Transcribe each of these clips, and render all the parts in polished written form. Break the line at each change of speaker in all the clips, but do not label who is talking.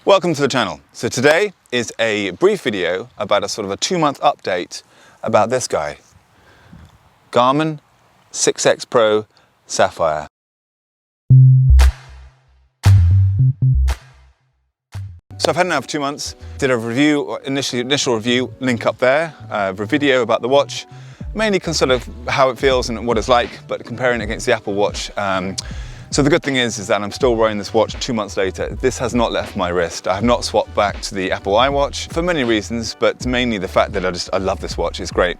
Welcome to the channel. So today is a brief video about a sort of a 2-month update about this guy, Garmin 6X Pro Sapphire. So I've had it now for 2 months, did a review, initial review, link up there, a video about the watch, mainly consider how it feels and what it's like, but comparing it against the Apple Watch. So the good thing is that I'm still wearing this watch 2 months later. This has not left my wrist. I have not swapped back to the Apple iWatch for many reasons, but mainly the fact that I love this watch, it's great.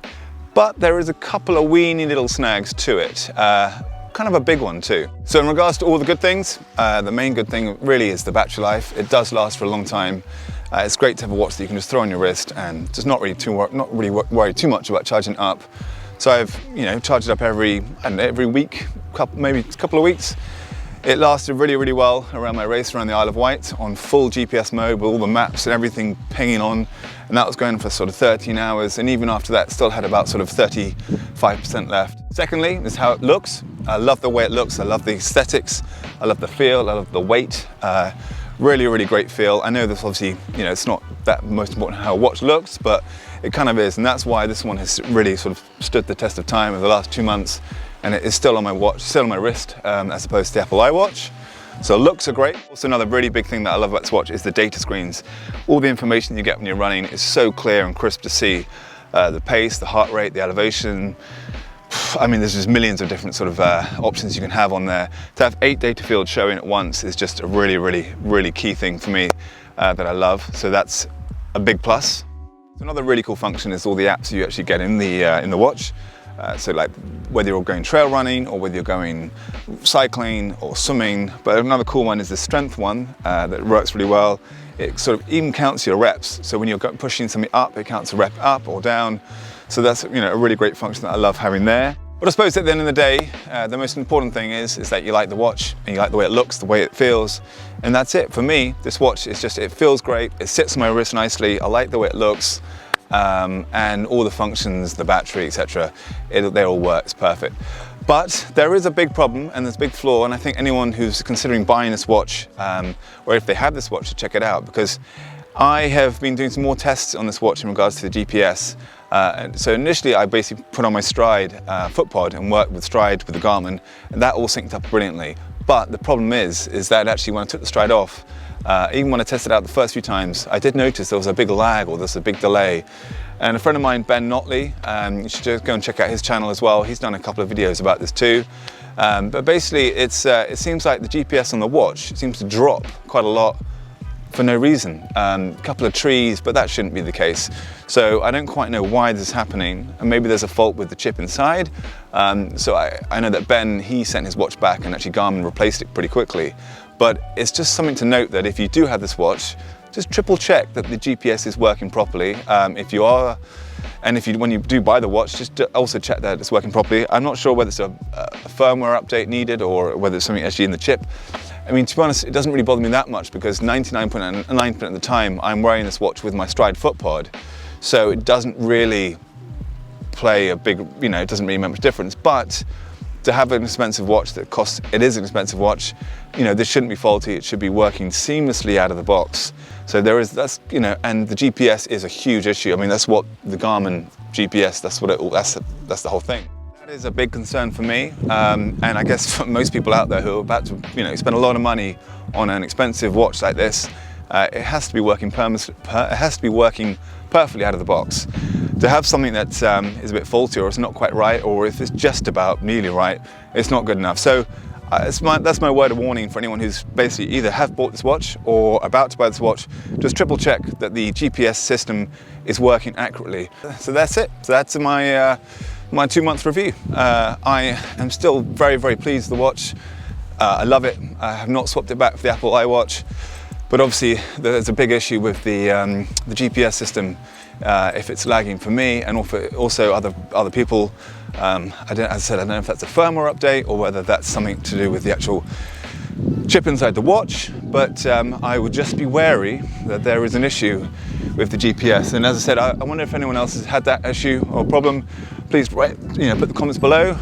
But there is a couple of weeny little snags to it. Kind of a big one too. So in regards to all the good things, the main good thing really is the battery life. It does last for a long time. It's great to have a watch that you can just throw on your wrist and just not really worry too much about charging it up. So I've charged it up every week, maybe a couple of weeks. It lasted really well around my race around the Isle of Wight on full GPS mode with all the maps and everything pinging on, and that was going for sort of 13 hours, and even after that still had about sort of 35% left. Secondly is how it looks. I love the way it looks, I love the aesthetics, I love the feel, I love the weight. Really great feel. I know this obviously, it's not that most important how a watch looks, but it kind of is, and that's why this one has really sort of stood the test of time over the last 2 months. And it is still on my watch, still on my wrist, as opposed to the Apple iWatch. So looks are great. Also another really big thing that I love about this watch is the data screens. All the information you get when you're running is so clear and crisp to see. The pace, the heart rate, the elevation. I mean, there's just millions of different sort of options you can have on there. To have 8 data fields showing at once is just a really key thing for me that I love. So that's a big plus. So another really cool function is all the apps you actually get in the watch. So like whether you're going trail running or whether you're going cycling or swimming. But another cool one is the strength one that works really well. It sort of even counts your reps. So when you're pushing something up, it counts a rep up or down. So that's a really great function that I love having there. But I suppose at the end of the day, the most important thing is that you like the watch and you like the way it looks, the way it feels. And that's it. For me, this watch is just, it feels great. It sits on my wrist nicely. I like the way it looks. And all the functions, the battery, etc., they all work, it's perfect. But there is a big problem and there's a big flaw, and I think anyone who's considering buying this watch, or if they have this watch, should check it out, because I have been doing some more tests on this watch in regards to the GPS. So initially I basically put on my stryd footpod and worked with stryd with the Garmin, and that all synced up brilliantly. But the problem is that actually when I took the stryd off, even when I tested it out the first few times, I did notice there was a big lag or there's a big delay. And a friend of mine, Ben Notley, you should just go and check out his channel as well. He's done a couple of videos about this too. But basically it seems like the GPS on the watch seems to drop quite a lot for no reason. A couple of trees, but that shouldn't be the case. So I don't quite know why this is happening, and maybe there's a fault with the chip inside. So I know that Ben, he sent his watch back and actually Garmin replaced it pretty quickly. But it's just something to note that if you do have this watch, just triple check that the GPS is working properly. When you do buy the watch, just also check that it's working properly. I'm not sure whether it's a firmware update needed or whether it's something actually in the chip. I mean, to be honest, it doesn't really bother me that much because 99.9% of the time I'm wearing this watch with my stryd footpod. So it doesn't really play a big, it doesn't really make much difference. But to have an expensive watch that costs, it is an expensive watch, this shouldn't be faulty. It should be working seamlessly out of the box. So and the GPS is a huge issue. I mean, that's what the Garmin GPS, that's the whole thing. That is a big concern for me, and I guess for most people out there who are about to, spend a lot of money on an expensive watch like this. It has to be working perfectly out of the box. To have something that is a bit faulty or it's not quite right, or if it's just about nearly right, it's not good enough. So that's my word of warning for anyone who's basically either have bought this watch or about to buy this watch. Just triple check that the GPS system is working accurately. So that's it. So that's my 2-month review. I am still very pleased with the watch. I love it. I have not swapped it back for the Apple iWatch. But obviously there's a big issue with the GPS system if it's lagging for me and also other people. As I said, I don't know if that's a firmware update or whether that's something to do with the actual chip inside the watch, but I would just be wary that there is an issue with the GPS. And as I said, I wonder if anyone else has had that issue or problem. Please put the comments below.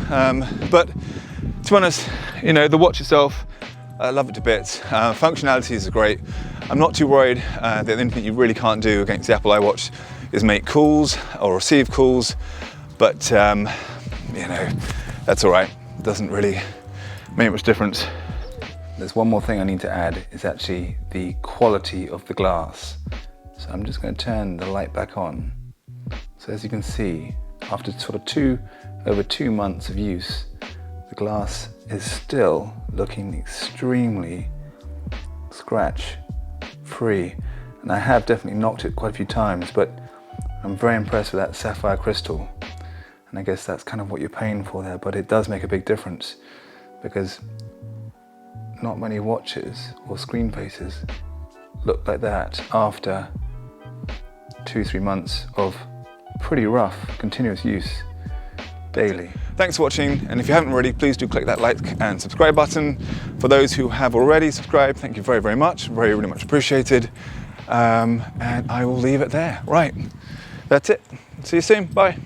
But to be honest, the watch itself, I love it to bits. Functionalities are great. I'm not too worried that the only thing you really can't do against the Apple iWatch is make calls or receive calls, but you know, that's all right. It doesn't really make much difference. There's one more thing I need to add, is actually the quality of the glass. So I'm just going to turn the light back on. So as you can see, after sort of over 2 months of use, the glass is still looking extremely scratch free. And I have definitely knocked it quite a few times, but I'm very impressed with that sapphire crystal. And I guess that's kind of what you're paying for there, but it does make a big difference, because not many watches or screen faces look like that after 2-3 months of pretty rough continuous use daily. Thanks for watching, and if you haven't already, please do click that like and subscribe button. For those who have already subscribed, thank you very, very much. Really much appreciated. And I will leave it there. Right, that's it. See you soon. Bye.